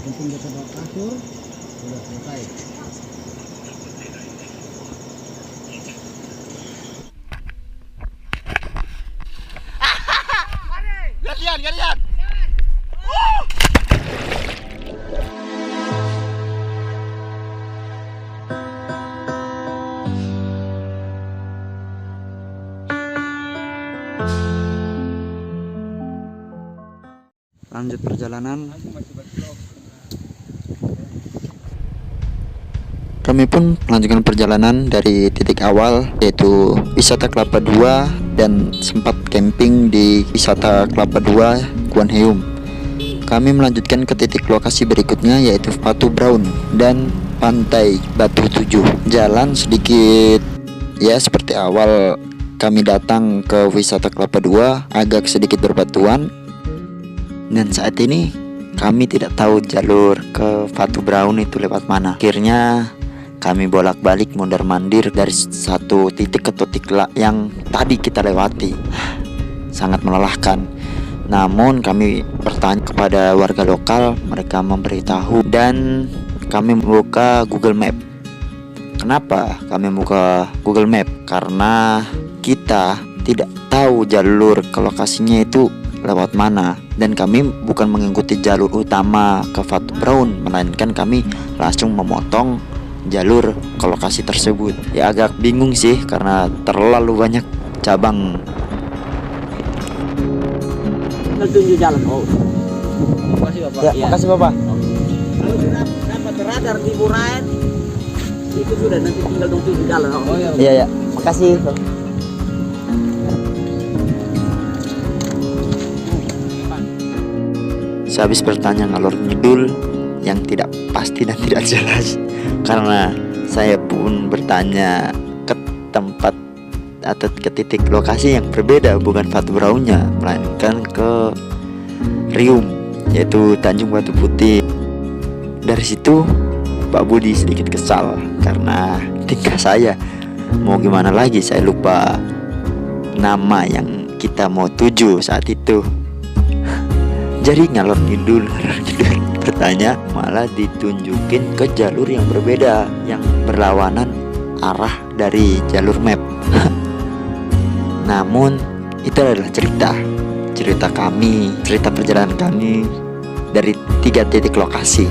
penting kita bawa kasur, sudah selesai. Gantian, gantian. Lanjut perjalanan. Kami pun melanjutkan perjalanan dari titik awal, yaitu wisata Kelapa II, dan sempat camping di wisata Kelapa II Guan Heum. Kami melanjutkan ke titik lokasi berikutnya, yaitu Fatu Brown dan Pantai Batu 7. Jalan sedikit ya seperti awal kami datang ke wisata Kelapa II, agak sedikit berbatuan. Dan saat ini kami tidak tahu jalur ke Fatu Brown itu lewat mana. Akhirnya kami bolak-balik mondar-mandir dari satu titik ke titik yang tadi kita lewati. Sangat melelahkan. Namun kami bertanya kepada warga lokal, mereka memberitahu, dan kami membuka Google Map. Kenapa kami membuka Google Map? Karena kita tidak tahu jalur ke lokasinya itu lewat mana, dan kami bukan mengikuti jalur utama ke Fatu Brown, melainkan kami langsung memotong jalur ke lokasi tersebut. Ya agak bingung sih karena terlalu banyak cabang. Tunjuk jalan. Oh, makasih Bapak. Ya, makasih Bapak. Kalau sudah dapat radar di Buraen, itu sudah nanti tinggal tunjuk jalan. Oh iya. Iya ya, makasih. Sehabis bertanya ngalor ngidul yang tidak pasti dan tidak jelas, karena saya pun bertanya ke tempat atau ke titik lokasi yang berbeda, bukan Fatu Brown-nya, melainkan ke Rium, yaitu Tanjung Batu Putih. Dari situ Pak Budi sedikit kesal karena tingkah saya. Mau gimana lagi, saya lupa nama yang kita mau tuju saat itu. Jadi ngalor ngidul bertanya, malah ditunjukin ke jalur yang berbeda, yang berlawanan arah dari jalur map. Namun itu adalah cerita kami, cerita perjalanan kami dari 3 titik lokasi.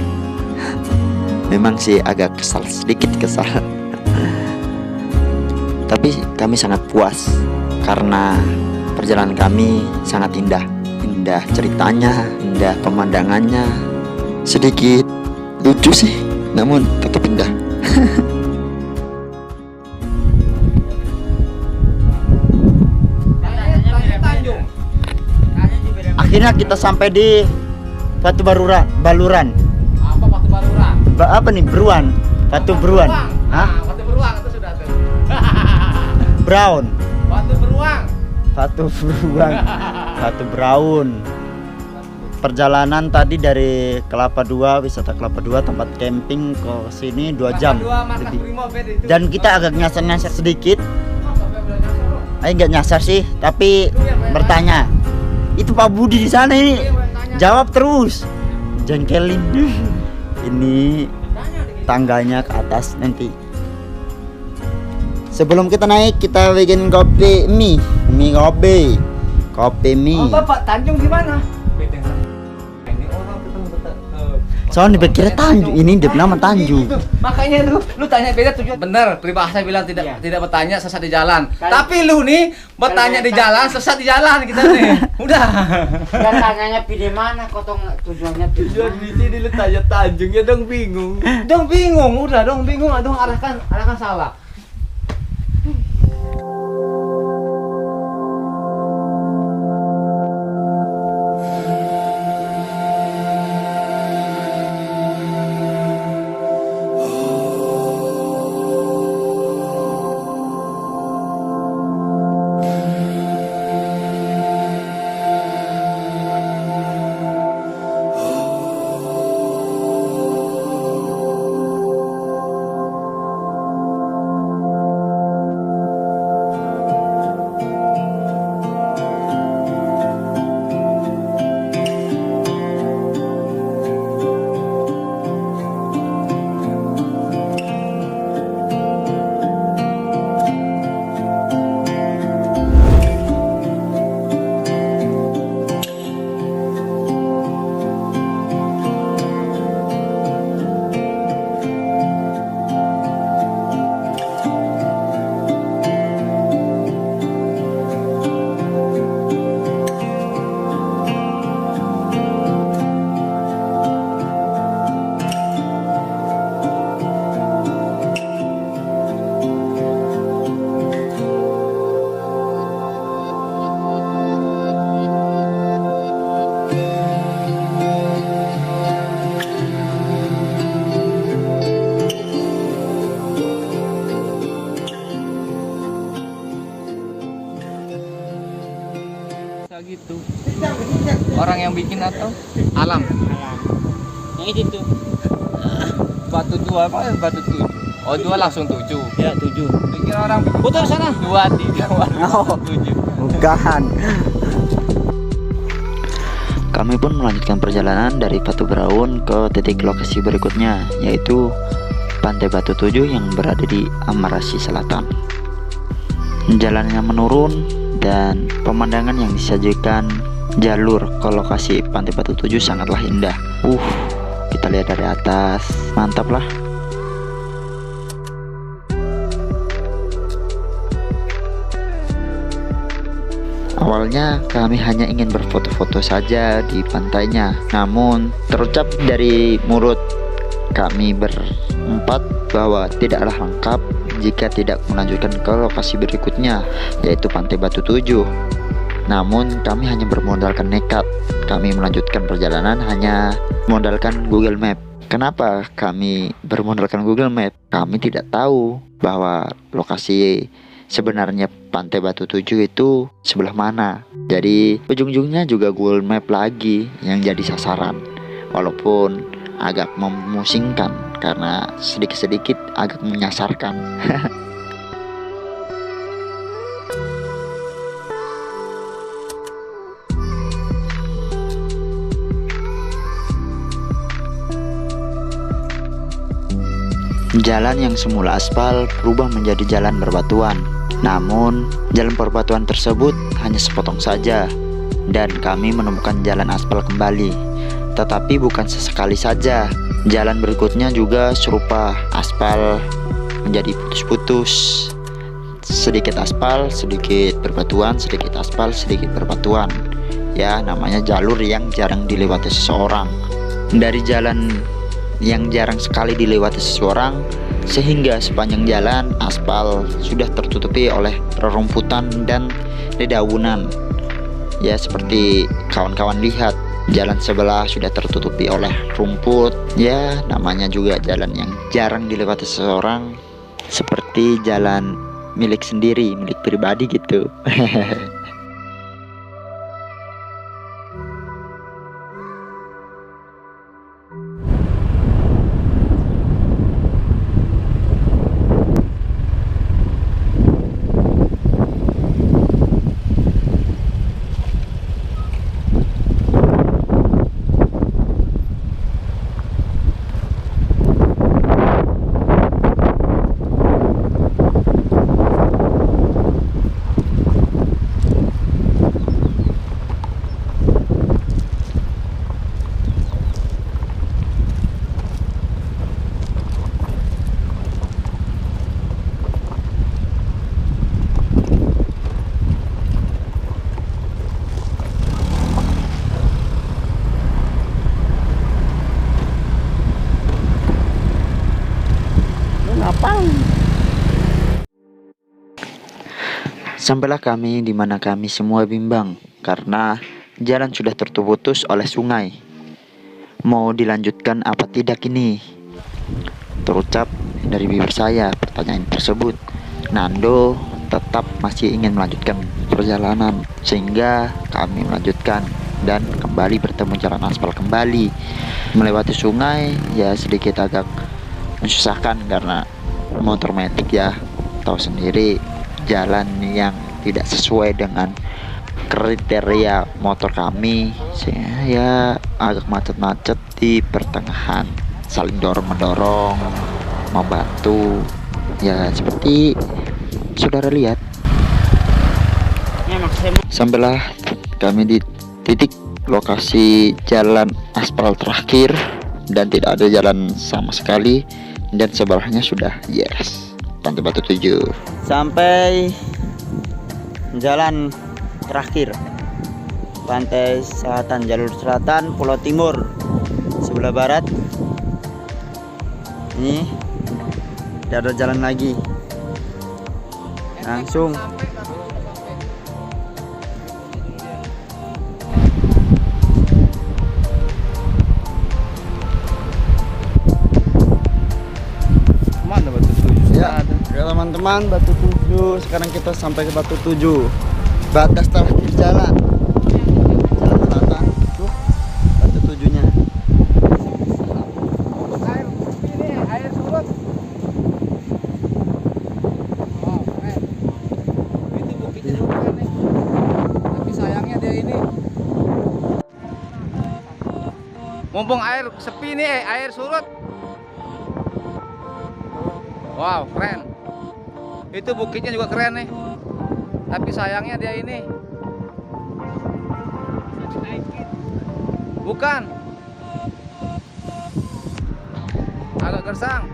Memang sih agak sedikit kesal. Tapi kami sangat puas karena perjalanan kami sangat indah ceritanya, indah pemandangannya. Sedikit lucu sih, namun tetap indah. Akhirnya kita sampai di Batu Baluran. Apa Batu Baluran? Apa nih? Beruan. Batu Beruan. Hah? Batu Beruang itu sudah tuh. Brown. Batu Beruang. Batu Beruang. Batu Brown. Perjalanan tadi dari Kelapa II, wisata Kelapa II, tempat camping ke sini 2 jam lebih. Dan kita agak nyasar sedikit. Nggak nyasar sih, tapi bertanya. Itu Pak Budi di sana ini. Jawab terus. Jengkelin. Ini tangganya ke atas nanti. Sebelum kita naik, kita bikin kopi mie kopi. Kopi mie. Oh, Bapak Tanjung gimana? Soalnya dipikirnya Tanjung, ini dia nama Tanjung. Makanya lu tanya beda tujuan. Bener, peribahasa bilang tidak bertanya sesat di jalan. Tapi lu nih bertanya di jalan, sesat di jalan kita nih. Udah. Dan tanyanya pilih mana, kotong tujuannya pilih. Tujuan di sini lu tanya Tanjung ya dong bingung. Dong bingung, udah dong bingung, dong arahkan salah. bikin atau alam? Yang itu tuh. Batu 2 apa ya batu 7? Oh 2 langsung 7. Ya 7. Bikin orang bikin Putar sana. 2 3 Oh. 7. Bukan. Kami pun melanjutkan perjalanan dari Batu Beraun ke titik lokasi berikutnya, yaitu Pantai Batu 7 yang berada di Amarasi Selatan. Jalannya menurun dan pemandangan yang disajikan jalur ke lokasi Pantai Batu 7 sangatlah indah. Kita lihat dari atas, mantap lah. Awalnya kami hanya ingin berfoto-foto saja di pantainya, namun terucap dari mulut kami berempat bahwa tidaklah lengkap jika tidak melanjutkan ke lokasi berikutnya, yaitu Pantai Batu 7. Namun kami hanya bermodalkan nekat. Kami melanjutkan perjalanan hanya memodalkan Google Map. Kenapa kami bermodalkan Google Map? Kami tidak tahu bahwa lokasi sebenarnya Pantai Batu 7 itu sebelah mana. Jadi ujung-ujungnya juga Google Map lagi yang jadi sasaran. Walaupun agak memusingkan karena sedikit-sedikit agak menyasarkan. Jalan yang semula aspal berubah menjadi jalan berbatuan. Namun, jalan perbatuan tersebut hanya sepotong saja, dan kami menemukan jalan aspal kembali. Tetapi bukan sesekali saja, jalan berikutnya juga serupa, aspal menjadi putus-putus. Sedikit aspal, sedikit berbatuan, sedikit aspal, sedikit berbatuan. Ya, namanya jalur yang jarang dilewati seseorang. Dari jalan yang jarang sekali dilewati seseorang, sehingga sepanjang jalan aspal sudah tertutupi oleh rerumputan dan dedaunan. Ya, seperti kawan-kawan lihat, jalan sebelah sudah tertutupi oleh rumput. Ya, namanya juga jalan yang jarang dilewati seseorang, seperti jalan milik sendiri, milik pribadi gitu. Sampailah kami di mana kami semua bimbang karena jalan sudah terputus oleh sungai. Mau dilanjutkan apa tidak ini? Terucap dari bibir saya pertanyaan tersebut. Nando tetap masih ingin melanjutkan perjalanan, sehingga kami melanjutkan dan kembali bertemu jalan aspal kembali. Melewati sungai ya sedikit agak menyusahkan karena motor metik ya, tahu sendiri, jalan yang tidak sesuai dengan kriteria motor kami, sehingga ya agak macet-macet di pertengahan, saling dorong-mendorong, membantu ya seperti saudara lihat. Sampailah kami di titik lokasi jalan aspal terakhir dan tidak ada jalan sama sekali, dan sebelahnya sudah Pantai Batu 7. Sampai jalan terakhir pantai selatan, jalur selatan Pulau Timur sebelah barat. Ini tidak ada jalan lagi, langsung Mana Batu 7? ya. Teman-teman, Batu 7, sekarang kita sampai ke Batu 7, batas terakhir jalan selatan. Tuh, Mumpung air sepi nih, air surut. Wow, keren. Itu bukitnya juga keren nih. Tapi sayangnya dia ini. Bukan. Agak gersang.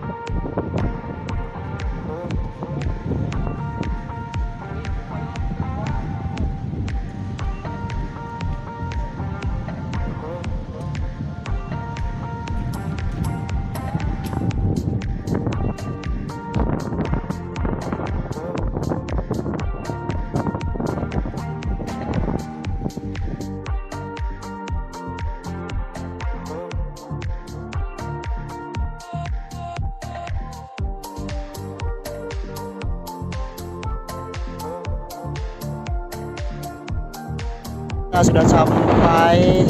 Kita sudah sampai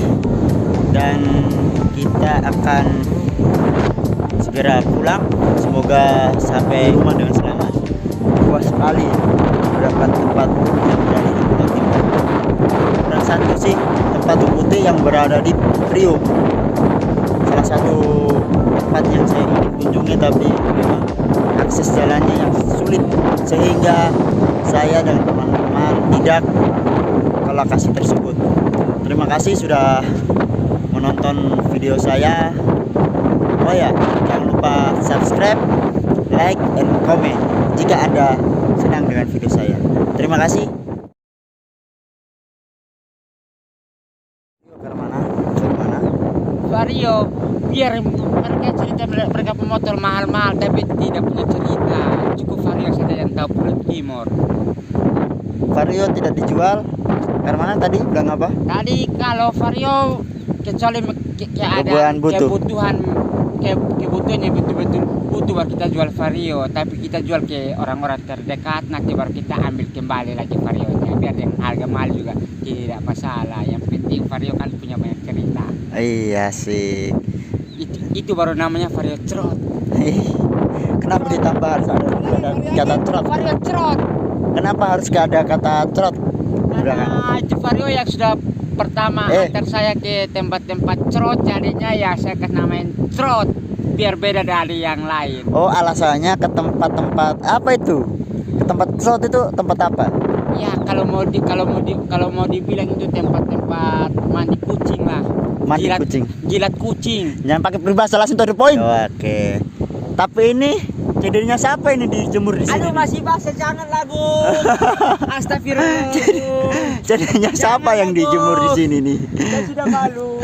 dan kita akan segera pulang. Semoga sampai rumah dengan selamat. Puas sekali beberapa tempat yang berada di Kota Timur. Dan satu sih tempat putih yang berada di Priok. Salah satu tempat yang saya ingin kunjungi, tapi memang akses jalannya yang sulit sehingga saya dan teman-teman tidak ke lokasi tersebut. Terima kasih sudah menonton video saya. Oh ya, jangan lupa subscribe, like, and comment jika Anda senang dengan video saya. Terima kasih. Ke mana? Vario, biar mereka cerita mereka pemotor mahal-mahal tapi tidak punya cerita. Cukup Vario saja yang tahu Pulau Timur. Vario tidak dijual. Karena tadi bilang apa? Tadi kalau Vario kecuali ada kebutuhannya betul-betul butuh baru kita jual Vario, tapi kita jual ke orang-orang terdekat, nanti baru kita ambil kembali lagi Varionya biar yang harga mahal juga tidak masalah. Yang penting Vario kan punya banyak cerita. Iya sih. Itu baru namanya Vario Trot. Kenapa ditambah harus ada kata trot? Vario Trot. Kenapa harus ada kata trot? Karena itu Vario yang sudah pertama antar saya ke tempat-tempat trot, jadinya ya saya kasih namain trot biar beda dari yang lain. Oh, alasannya ke tempat-tempat apa itu? Ke tempat trot itu tempat apa? Ya kalau mau dibilang itu tempat-tempat mandi kucing lah. Mandi kucing. Jilat kucing. Jangan pakai peribahasa, langsung to the point. Oke. Tapi ini cedernya siapa ini dijemur di sini? Aduh, masih bahasa jangan lagu. Astagfirullah. Cedernya siapa yang dijemur di sini nih? Saya sudah malu.